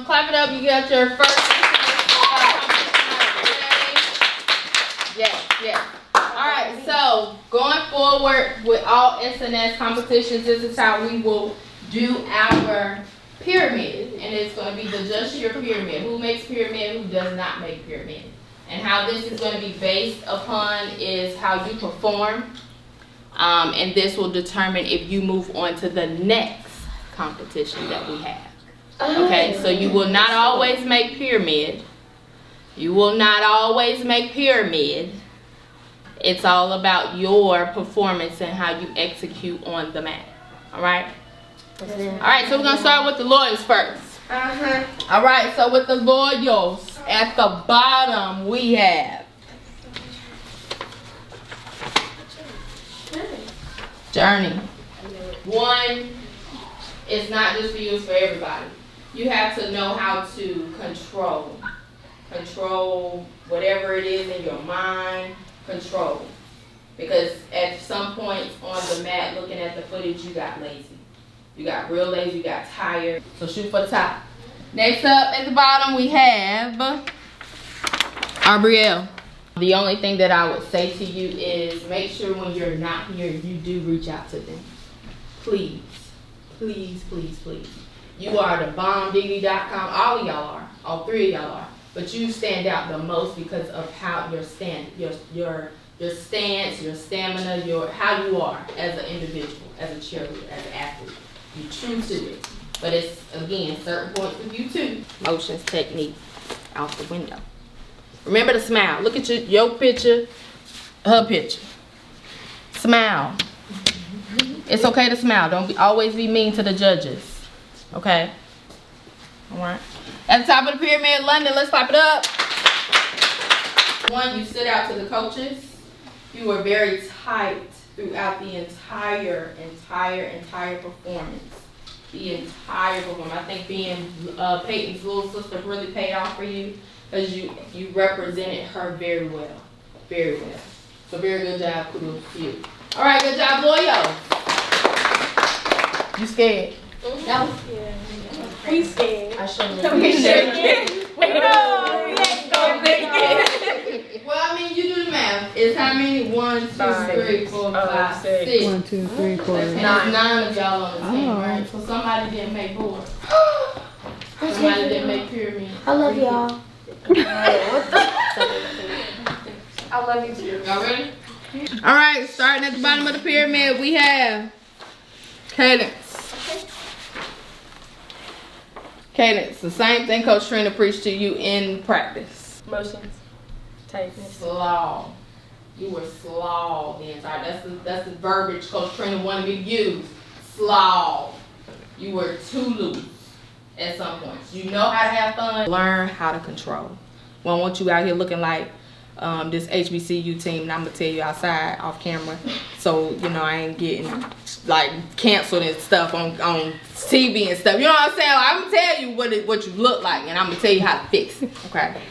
clap it up. You got your first Yes. Alright, so going forward with all SNS competitions, this is how we will do our pyramid. And it's going to be the just your pyramid. Who makes pyramid, who does not make pyramid. And how this is going to be based upon is how you perform. And this will determine if you move on to the next competition that we have. Okay, so you will not always make pyramid. You will not always make pyramid. It's all about your performance and how you execute on the mat. Alright? Alright, so we're going to start with the loyals first. Alright, so with the loyals, at the bottom we have Journey. One, it's not just for you, it's for everybody. You have to know how to control whatever it is in your mind. Control, because at some points on the mat looking at the footage you got lazy, you got real lazy, you got tired, so shoot for the top. Next up at the bottom we have Arbrielle. The only thing that I would say to you is make sure when you're not here you do reach out to them. Please. You are the bombdv.com. All of y'all are, all three of y'all are. But you stand out the most because of how your stance, your stamina, how you are as an individual, as a cheerleader, as an athlete. You true to it. But it's, again, certain points with you too. Motions, technique, out the window. Remember to smile. Look at your picture, her picture. Smile. It's okay to smile. Don't always be mean to the judges. Okay? All right. At the top of the pyramid, London, let's pop it up. One, you stood out to the coaches. You were very tight throughout the entire performance. The entire performance. I think being Peyton's little sister really paid off for you because you represented her very well. Very well. So very good job, kudos to you. All right, good job, Loyo. You scared? That was scared. We scared. I shouldn't have. We scared. Wait, no, we ain't gonna make it. Well, I mean, you do the math. It's how many? 1, 2, 3, 4, 5, 6. 1, 2, 3, 4. And it's 9 of y'all on the team, right? So somebody didn't make board. Somebody didn't make pyramid. I love y'all. I love you too. Y'all ready? All right, starting at the bottom of the pyramid, we have cadence. Cadence, the same thing Coach Trina preached to you in practice. Motions, tightness. Slaw. You were slaw the entire. That's the verbiage Coach Trina wanted me to use. Slaw. You were too loose at some points. You know how to have fun. Learn how to control. We don't want you out here looking like this HBCU team, and I'm gonna tell you outside off camera, so you know I ain't getting like canceled and stuff on TV and stuff. You know what I'm saying? Like, I'm gonna tell you what you look like, and I'm gonna tell you how to fix it. Okay,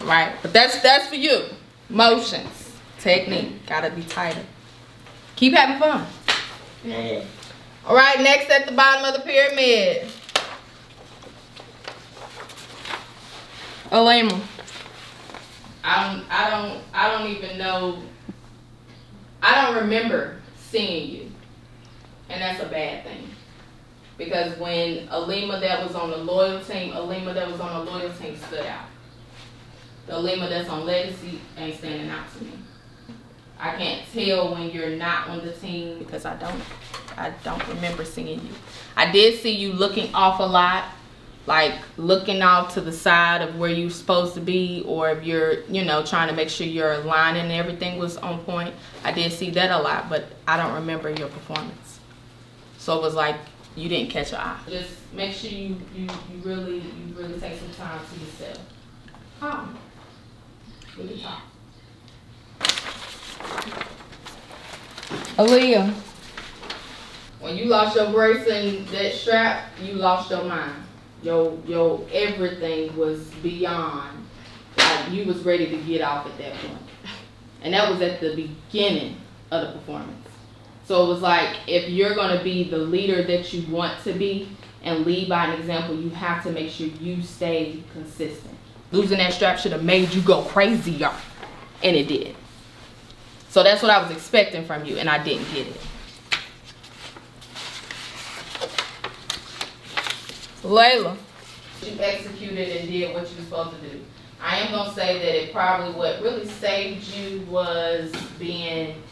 right? But that's for you. Motions, technique, gotta be tighter. Keep having fun. Yeah. All right, next at the bottom of the pyramid, Alema. I don't even know. I don't remember seeing you, and that's a bad thing. Because when Alema that was on the loyal team, stood out. The Alema that's on legacy ain't standing out to me. I can't tell when you're not on the team because I don't remember seeing you. I did see you looking off a lot. Like looking off to the side of where you're supposed to be, or if you're, trying to make sure your line and everything was on point. I did see that a lot, but I don't remember your performance. So it was like you didn't catch your eye. Just make sure you really take some time to yourself. Calm. Really calm. Aaliyah, when you lost your brace and that strap, you lost your mind. Your everything was beyond. Like you was ready to get off at that point. And that was at the beginning of the performance. So it was like, if you're gonna be the leader that you want to be, and lead by an example, you have to make sure you stay consistent. Losing that strap should have made you go crazy, y'all. And it did. So that's what I was expecting from you, and I didn't get it. Layla, you executed and did what you were supposed to do. I am going to say that it probably what really saved you was being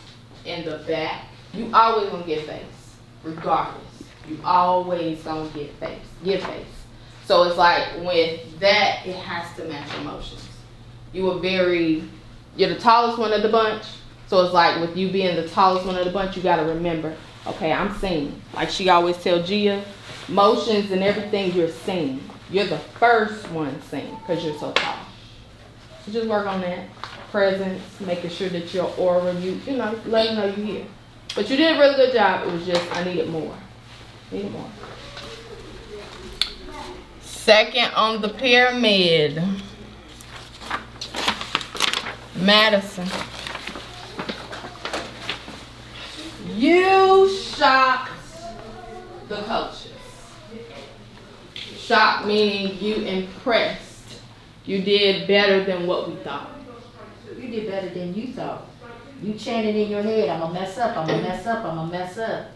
in the back. You always going to get face, regardless. You always going to get face. So it's like with that, it has to match emotions. You're the tallest one of the bunch. So it's like with you being the tallest one of the bunch, you got to remember, okay, I'm singing. Like she always tell Gia, motions and everything you're singing. You're the first one singing because you're so tall. So just work on that. Presence, making sure that your aura, you know, let them know you're here. But you did a really good job. It was just, I needed more. Second on the pyramid, Madison. You shocked the coaches. Shocked meaning you impressed. You did better than what we thought. You did better than you thought. You chanted in your head, I'm gonna mess up, I'm gonna mess up, I'm gonna mess up.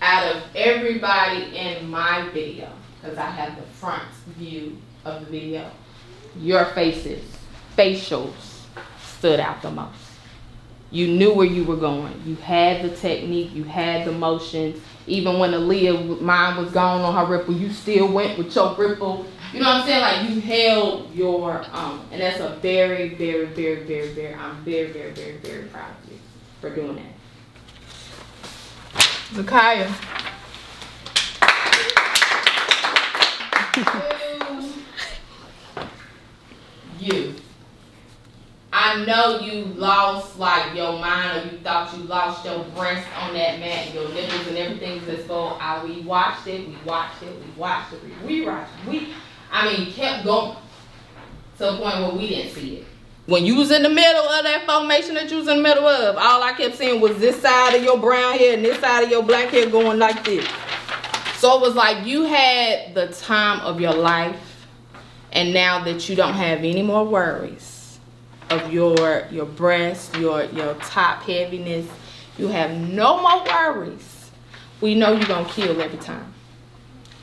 Out of everybody in my video, because I have the front view of the video, your facials stood out the most. You knew where you were going. You had the technique, you had the motions. Even when Aaliyah, mine was gone on her ripple, you still went with your ripple. You know what I'm saying? Like you held your own. And that's a very, very, very, very, very, I'm very, very, very, very proud of you for doing that. Zakaya. You. I know you lost like your mind, or you thought you lost your breast on that mat, your nipples and everything was exposed. We watched it, kept going to a point where we didn't see it. When you was in the middle of that formation that you was in the middle of, all I kept seeing was this side of your brown hair and this side of your black hair going like this. So it was like you had the time of your life, and now that you don't have any more worries of your breast, your top heaviness, you have no more worries. We know you're gonna kill every time.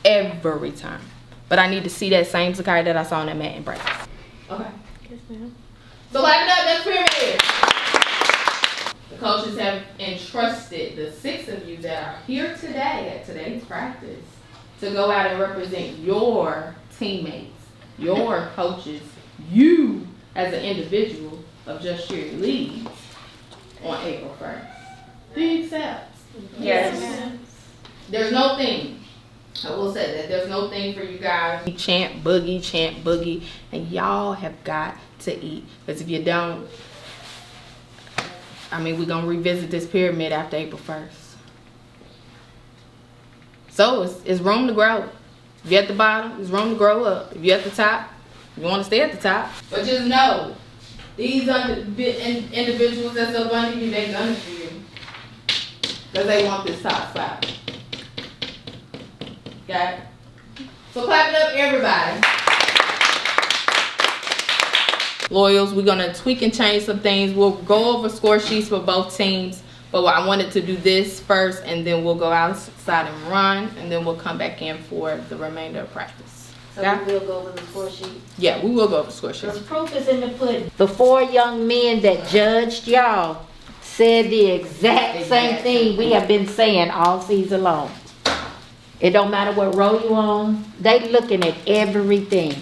Every time. But I need to see that same Zakai that I saw in that mat in practice. Okay. Yes, ma'am. So light it up, that's pyramid. The coaches have entrusted the 6 of you that are here today at today's practice to go out and represent your teammates, your coaches, you as an individual of Just Cheerleads on April 1st. Do you accept? Yes. There's no thing. I will say that there's no thing for you guys. Chant boogie, and y'all have got to eat. Because if you don't, we're going to revisit this pyramid after April 1st. So it's room to grow. If you're at the bottom, it's room to grow up. If you're at the top, you want to stay at the top. But just know, these individuals that's up under you, they're gunning for you. Because they want this top spot. Okay? So clap it up, everybody. Loyals, we're going to tweak and change some things. We'll go over score sheets for both teams. But I wanted to do this first, and then we'll go outside and run, and then we'll come back in for the remainder of practice. So yeah? We will go over the score sheet? Yeah, we will go over the score sheet. Because proof is in the pudding. The 4 young men that judged y'all said the exact same thing we have been saying all season long. It don't matter what row you on. They looking at everything.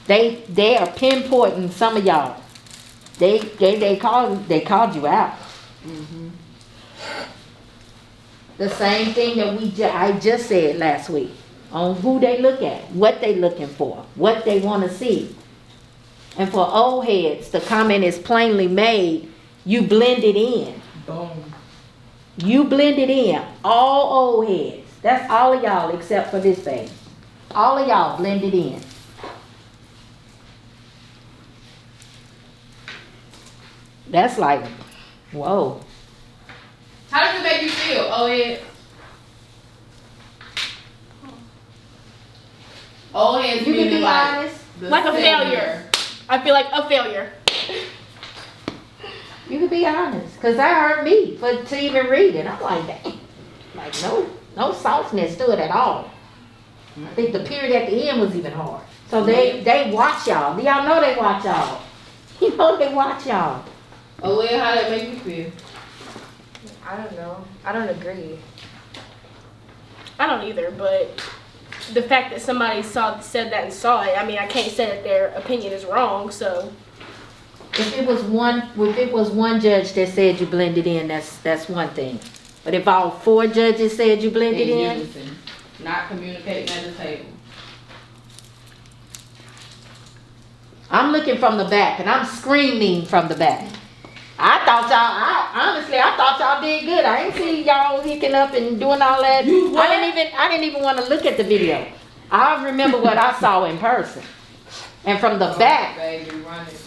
They are pinpointing some of y'all. They called you out. Mm-hmm. The same thing that I just said last week on who they look at, what they looking for, what they want to see. And for old heads, the comment is plainly made, you blend it in. Boom. You blend it in. All old heads. That's all of y'all except for this thing. All of y'all blend it in. That's like, whoa. How does it make you feel, old head? Old heads You can meaning be like honest. the Like a senior. failure. I feel like a failure. You can be honest. Cause that hurt me to even read it. I'm like, dang. Like no softness to it at all. I think the period at the end was even hard. So they watch y'all. Y'all know they watch y'all. You know they watch y'all. Aaliyah, how that make you feel? I don't know. I don't agree. I don't either, but the fact that somebody said that and saw it, I mean, I can't say that their opinion is wrong, so. If it was one judge that said you blended in, that's one thing. But if all 4 judges said you blended in, Unison, not communicating at the table. I'm looking from the back and I'm screaming from the back. I thought y'all did good. I ain't see y'all hicking up and doing all that. I didn't even want to look at the video. I remember what I saw in person. And from the back,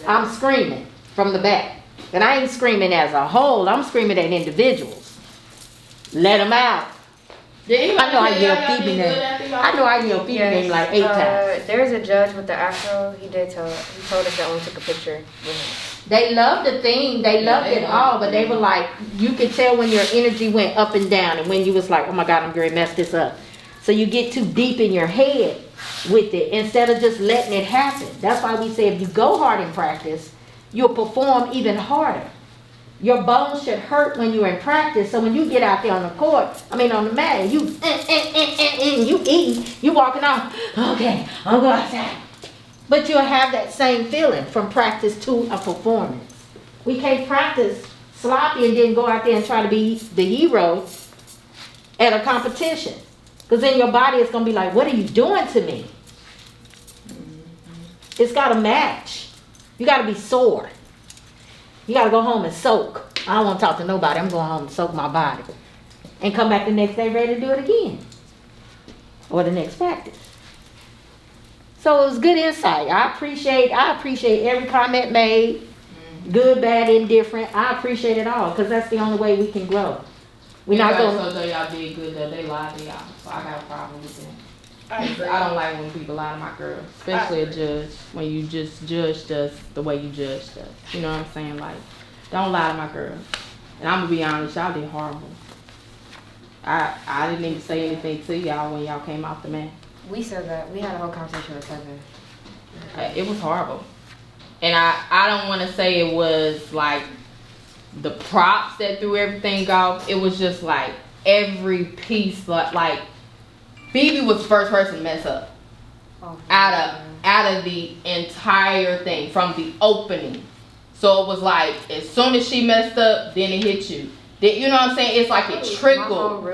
I'm screaming from the back. And I ain't screaming as a whole, I'm screaming at individuals. Let them out. I know I yelled Phoebe name. I know I yelled Phoebe name like 8 times. There's a judge with the afro. He told us that only took a picture with him. They loved the theme. They loved it all, but they were like, you could tell when your energy went up and down and when you was like, oh my God, I'm going to mess this up. So you get too deep in your head with it instead of just letting it happen. That's why we say if you go hard in practice, you'll perform even harder. Your bones should hurt when you're in practice. So when you get out there on the court, on the mat, and you eating, you walking off, okay, I'll go outside. But you'll have that same feeling from practice to a performance. We can't practice sloppy and then go out there and try to be the hero at a competition. Because then your body is going to be like, what are you doing to me? It's got to match. You got to be sore. You got to go home and soak. I don't want to talk to nobody. I'm going home and soak my body. And come back the next day ready to do it again. Or the next practice. So it was good insight. I appreciate every comment made. Good, bad, indifferent. I appreciate it all. Because that's the only way we can grow. We're not going to. So y'all did good though. They lied to y'all. So I got a problem with them. I don't like when people lie to my girl. Especially a judge. When you just judged us the way you judged us. You know what I'm saying? Like, don't lie to my girl. And I'm going to be honest. Y'all did horrible. I didn't even say anything to y'all when y'all came off the mat. We said that. We had a whole conversation with Kevin. It was horrible. And I don't want to say it was like the props that threw everything off. It was just like every piece, like Phoebe was the first person to mess up out of the entire thing from the opening. So it was like as soon as she messed up, then it hit you. You know what I'm saying? It's like it trickled.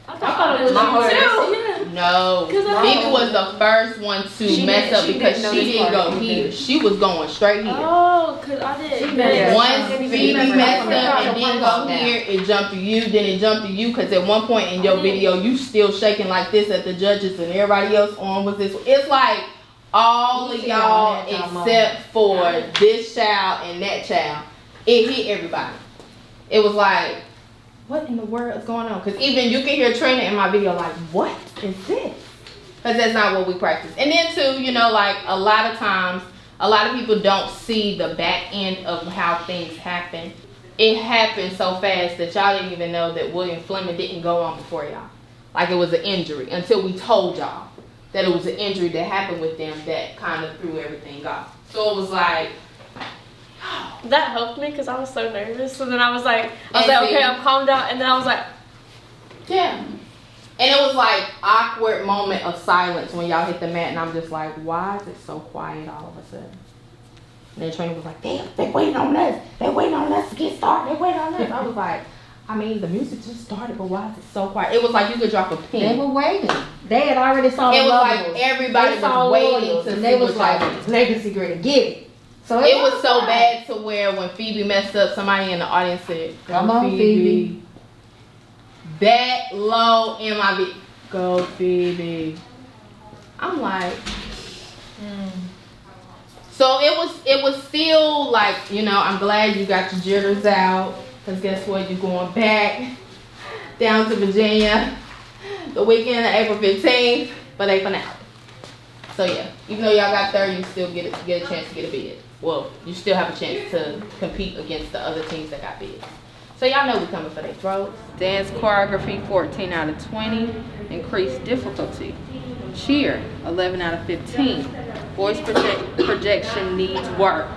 I thought it was you too. No, Phoebe was the first one to mess up because she didn't go here. She was going straight here. Oh, because I did. Once Phoebe messed up and didn't go here, it jumped to you, then it jumped to you. Because at one point in your video, you still shaking like this at the judges and everybody else on was this. It's like all of y'all except for this child and that child. It hit everybody. It was like, what in the world is going on? Because even you can hear Trina in my video like, what is this? Because that's not what we practice. And then too, you know, like a lot of times, a lot of people don't see the back end of how things happen. It happened so fast that y'all didn't even know that William Fleming didn't go on before y'all. Like it was an injury until we told y'all that it was an injury that happened with them that kind of threw everything off. So it was like, that helped me because I was so nervous. So then I was like, okay, I'm calmed down. And then I was like, yeah. And it was like awkward moment of silence when y'all hit the mat. And I'm just like, why is it so quiet all of a sudden? And then Trina was like, damn, they waiting on us. They waiting on us to get started. They waiting on us. I was like, I mean, the music just started, but why is it so quiet? It was like you could drop a pin. They were waiting. They had already saw the It was levels. like everybody was waiting to and see they was what y'all like, did. Legacy Grid, get it. So It was so bad to where when Phoebe messed up, somebody in the audience said, come on, Phoebe. That low in my video. Go, Phoebe. I'm like, So it was still like, you know, I'm glad you got your jitters out. Because guess what? You're going back down to Virginia the weekend of April 15th for their finale. So yeah, even though y'all got third, you still get a chance to get a bid. Well, you still have a chance to compete against the other teams that got bids. So y'all know we coming for their throats. Dance choreography, 14 out of 20. Increased difficulty. Cheer, 11 out of 15. Voice projection needs work.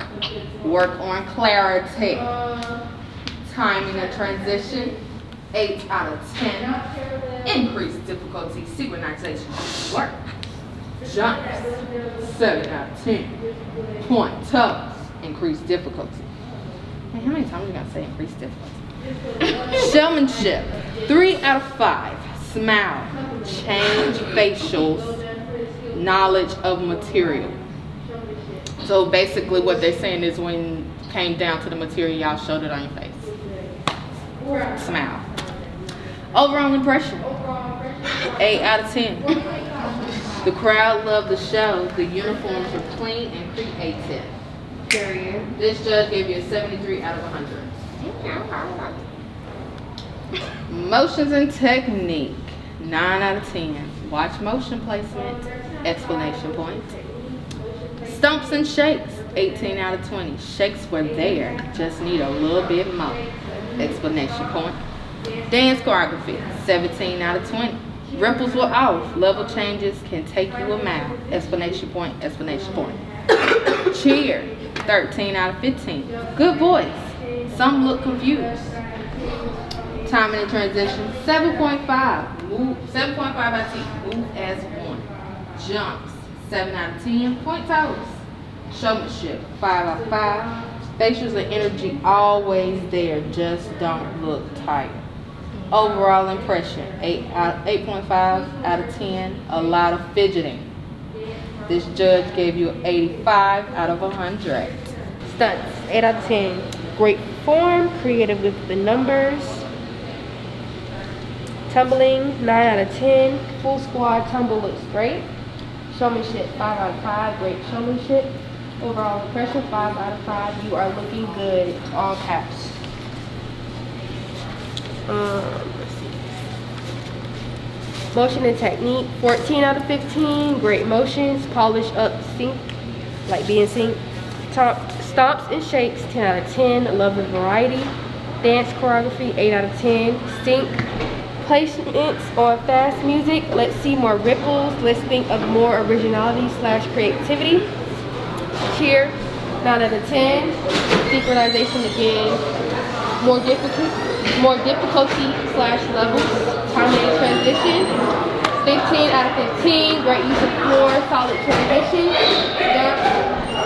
Work on clarity. Timing and transition, 8 out of 10. Increased difficulty, synchronization, work. Jumps, 7 out of 10. Point toes, increased difficulty. Hey, how many times are you gonna say increased difficulty? Showmanship, 3 out of 5. Smile, change facials, knowledge of material. So basically what they're saying is when it came down to the material, y'all showed it on your face. Smile. Overall impression, 8 out of 10. The crowd loved the show. The uniforms were clean and creative. Period. This judge gave you a 73 out of 100. Motions and technique, 9 out of 10. Watch motion placement, explanation point. Stomps and shakes, 18 out of 20. Shakes were there, just need a little bit more. Explanation point. Dance choreography, 17 out of 20. Ripples were off. Level changes can take you a mile. Explanation point, explanation point. Cheer, 13 out of 15. Good voice. Some look confused. Timing and transition, 7.5. Move, 7.5 out of 10. Move as one. Jumps, 7 out of 10. Point toes. Showmanship, 5 out of 5. Facials and energy always there, just don't look tired. Overall impression, 8.5 out of 10. A lot of fidgeting. This judge gave you 85 out of 100. Stunts, 8 out of 10. Great form, creative with the numbers. Tumbling, 9 out of 10. Full squad tumble looks great. Showmanship, 5 out of 5. Great showmanship. Overall impression, 5 out of 5. You are looking good. All caps. Let's see. Motion and technique, 14 out of 15. Great motions. Polish up sync, like being sync. Stomps and shakes, 10 out of 10. Love the variety. Dance choreography, 8 out of 10. Sync. Placements on fast music. Let's see more ripples. Let's think of more originality / creativity. Cheer, 9 out of 10. Synchronization again. More difficulty / levels. Timing and transition. 15 out of 15. Great use of floor. Solid transition. Jump,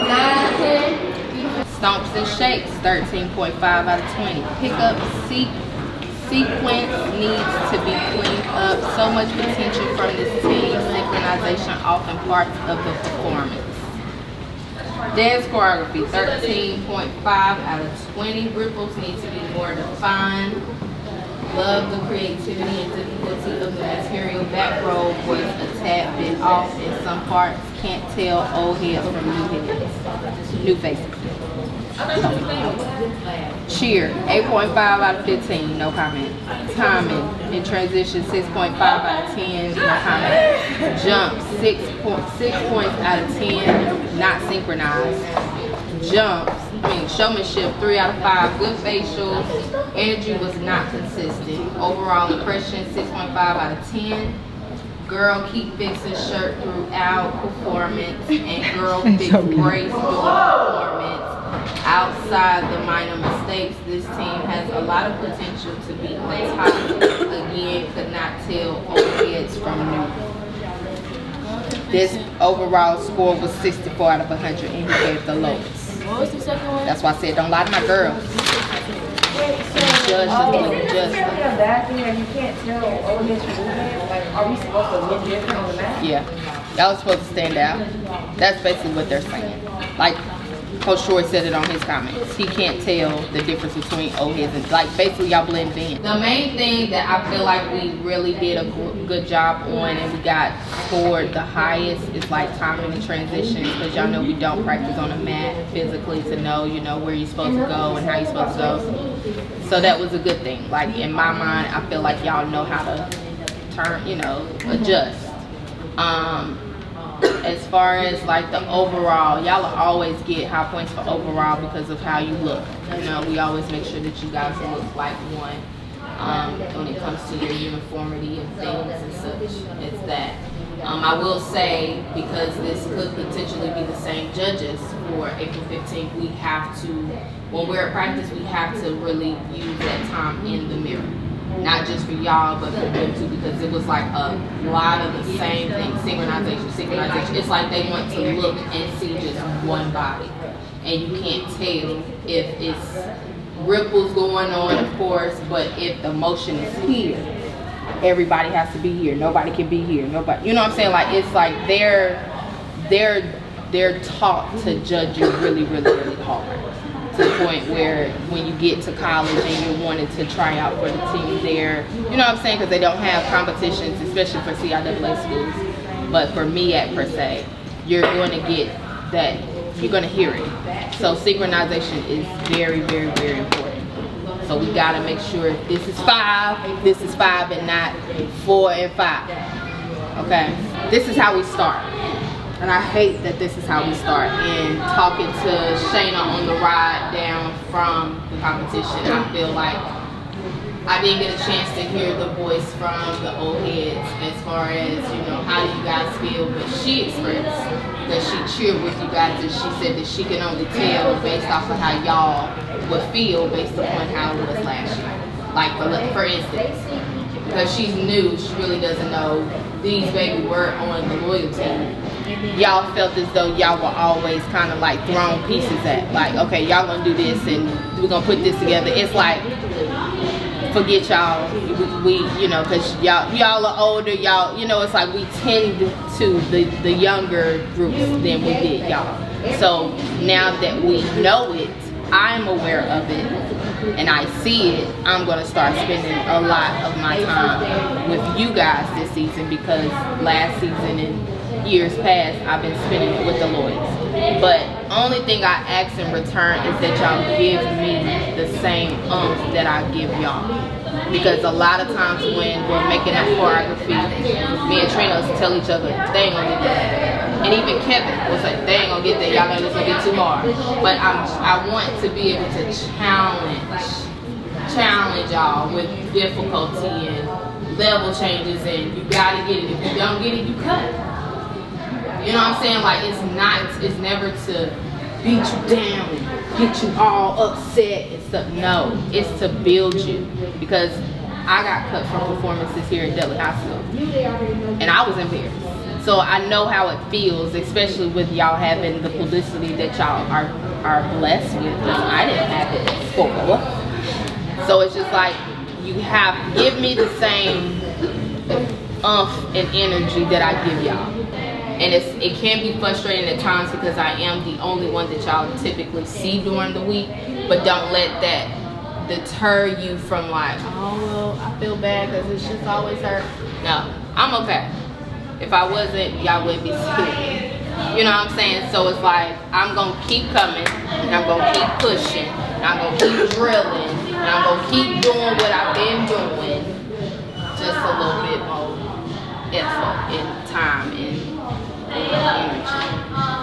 9 out of 10. Stomps and shakes, 13.5 out of 20. Pickup sequence needs to be cleaned up. So much potential from this team. Synchronization often parts of the performance. Dance choreography, 13.5 out of 20. Ripples need to be more defined. Love the creativity and difficulty of the material. Back row was a tad bit off in some parts. Can't tell old heads from new faces. Cheer, 8.5 out of 15, no comment. Timing in transition, 6.5 out of 10, no comment. Jump, 6 points out of 10, not synchronized. Showmanship, 3 out of 5, good facials. Energy was not consistent. Overall impression, 6.5 out of 10. Girl keep fixing shirt throughout performance, and girl fix brace during performance. Outside the minor mistakes, this team has a lot of potential to be on top. Again, could not tell old heads from new. This overall score was 64 out of 100, and he gave the lowest. What was the second one? That's why I said don't lie to my girls. Judge the justice. A bad thing that you can't tell old heads from new heads? Like, are we supposed to look different on the map? Yeah, y'all are supposed to stand out. That's basically what they're saying. Like Coach Short said it on his comments. He can't tell the difference between old heads and, like, basically y'all blend in. The main thing that I feel like we really did a good job on and we got scored the highest is like timing and transitions, because y'all know we don't practice on a mat physically to know, you know, where you're supposed to go and how you're supposed to go. So that was a good thing. Like, in my mind, I feel like y'all know how to turn, you know, adjust. as far as like the overall, y'all will always get high points for overall because of how you look. You know, we always make sure that you guys look like one. When it comes to your uniformity and things and such, it's that. I will say, because this could potentially be the same judges for April 15th, we have to, when we're at practice, we have to really use that time in the mirror. Not just for y'all, but for them too, because it was like a lot of the same things, synchronization. It's like they want to look and see just one body. And you can't tell if it's ripples going on, of course, but if the motion is here, everybody has to be here. Nobody can be here. Nobody, you know what I'm saying? Like, it's like they're taught to judge you really, really, really hard. To the point where when you get to college and you're wanting to try out for the team there, you know what I'm saying? Because they don't have competitions, especially for CIAA schools. But for MEAC per se, you're going to get that, you're going to hear it. So synchronization is very, very, very important. So we got to make sure this is 5 and not 4 and 5. Okay? This is how we start. And I hate that this is how we start. And talking to Shayna on the ride down from the competition, I feel like I didn't get a chance to hear the voice from the old heads as far as, you know, how do you guys feel? But she expressed that she cheered with you guys, and she said that she can only tell based off of how y'all would feel based upon how it was last year. Like, for instance, because she's new, she really doesn't know these baby were on the loyalty. Y'all felt as though y'all were always kind of like thrown pieces at, like, okay, y'all gonna do this and we're gonna put this together. It's like, forget y'all, we you know, because y'all are older, y'all, you know, it's like we tend to the younger groups than we did y'all. So now that we know it, I'm aware of it, and I see it, I'm going to start spending a lot of my time with you guys this season, because last season and years past, I've been spending it with the Lloyds. But only thing I ask in return is that y'all give me the same that I give y'all. Because a lot of times when we're making that choreography, me and trainers tell each other, they ain't gonna get that. And even Kevin will say, they ain't gonna get that, y'all know it's gonna be too hard. But I want to be able to challenge y'all with difficulty and level changes, and you gotta get it. If you don't get it, you cut. You know what I'm saying? Like, it's never to beat you down and get you all upset and stuff. No, it's to build you. Because I got cut from performances here at Dudley High School, and I was embarrassed. So I know how it feels, especially with y'all having the publicity that y'all are blessed with, because I didn't have it at school. So it's just like, you have, give me the same and energy that I give y'all. And it can be frustrating at times, because I am the only one that y'all typically see during the week. But don't let that deter you from like, oh, well, I feel bad because it's just always her. No, I'm okay. If I wasn't, y'all wouldn't be scared. You know what I'm saying? So it's like, I'm going to keep coming, and I'm going to keep pushing, and I'm going to keep drilling, and I'm going to keep doing what I've been doing. Just a little bit more effort and time and energy.